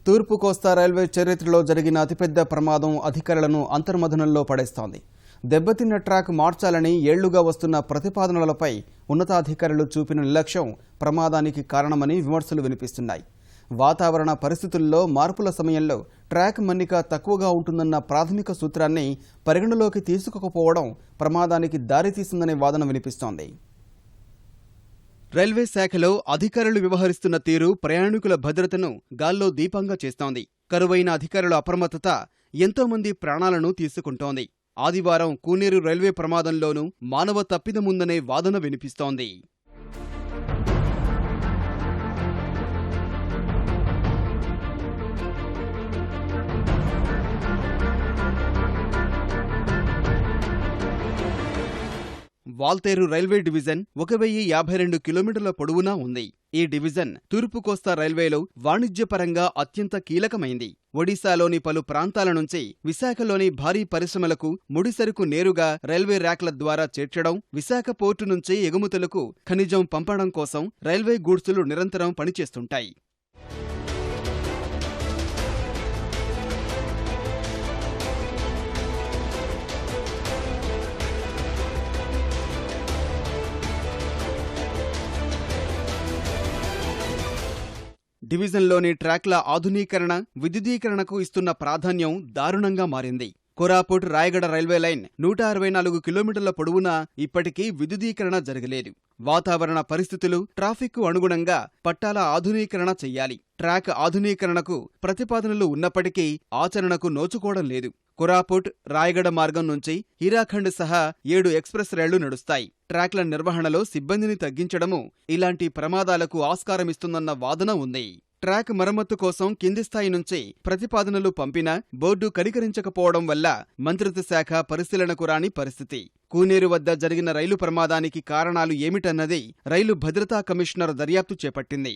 తూర్పు కోస్తా రైల్వే చరిత్రలో జరిగిన అతిపెద్ద ప్రమాదం అధికారులను అంతర్మథనంలో పడేస్తోంది. దెబ్బతిన్న ట్రాక్ మార్చాలని ఏళ్లుగా వస్తున్న ప్రతిపాదనలపై ఉన్నతాధికారులు చూపిన నిర్లక్ష్యం ప్రమాదానికి కారణమని విమర్శలు వినిపిస్తున్నాయి. వాతావరణ పరిస్థితుల్లో మార్పుల సమయంలో ట్రాక్ మన్నిక తక్కువగా ఉంటుందన్న ప్రాథమిక సూత్రాన్ని పరిగణలోకి తీసుకోకపోవడం ప్రమాదానికి దారితీసిందనే వాదన వినిపిస్తోంది. రైల్వే శాఖలో అధికారులు వ్యవహరిస్తున్న తీరు ప్రయాణికుల భద్రతను గాల్లో దీపంగా చేస్తోంది. కరువైన అధికారుల అప్రమత్తత ఎంతోమంది ప్రాణాలను తీసుకుంటోంది. ఆదివారం కూనేరు రైల్వే ప్రమాదంలోనూ మానవ తప్పిదముందనే వాదన వినిపిస్తోంది. వాల్తేరు రైల్వే డివిజన్ 1052 కిలోమీటర్ల పొడవునా ఉంది. ఈ డివిజన్ తూర్పు కోస్తా రైల్వేలో వాణిజ్యపరంగా అత్యంత కీలకమైంది. ఒడిశాలోని పలు ప్రాంతాల నుంచి విశాఖలోని భారీ పరిశ్రమలకు ముడిసరుకు నేరుగా రైల్వే ర్యాక్ల ద్వారా చేర్చడం, విశాఖ పోర్టు నుంచి ఎగుమతులకు ఖనిజం పంపడం కోసం రైల్వే గూడ్సులు నిరంతరం పనిచేస్తుంటాయి. డివిజన్లోని ట్రాక్ల ఆధునీకరణ, విద్యుదీకరణకు ఇస్తున్న ప్రాధాన్యం దారుణంగా మారింది. కోరాపుట్ రాయగడ రైల్వే లైన్ 164 కిలోమీటర్ల పొడవునా ఇప్పటికీ విద్యుదీకరణ జరగలేదు. వాతావరణ పరిస్థితులు, ట్రాఫిక్కు అనుగుణంగా పట్టాల ఆధునీకరణ చెయ్యాలి. ట్రాక్ ఆధునీకరణకు ప్రతిపాదనలు ఉన్నప్పటికీ ఆచరణకు నోచుకోవడం లేదు. కోరాపుట్ రాయగడ మార్గం నుంచి హీరాఖండ్ సహా 7 ఎక్స్ప్రెస్ రైళ్లు నడుస్తాయి. ట్రాక్ల నిర్వహణలో సిబ్బందిని తగ్గించడము ఇలాంటి ప్రమాదాలకు ఆస్కారమిస్తుందన్న వాదన ఉంది. ట్రాక్ మరమ్మతు కోసం కింది స్థాయి నుంచి ప్రతిపాదనలు పంపినా బోర్డు కనికరించకపోవడం వల్ల మంత్రిత్వ శాఖ పరిశీలనకు రాని పరిస్థితి. కూనేరు వద్ద జరిగిన రైలు ప్రమాదానికి కారణాలు ఏమిటన్నది రైలు భద్రతా కమిషనర్ దర్యాప్తు చేపట్టింది.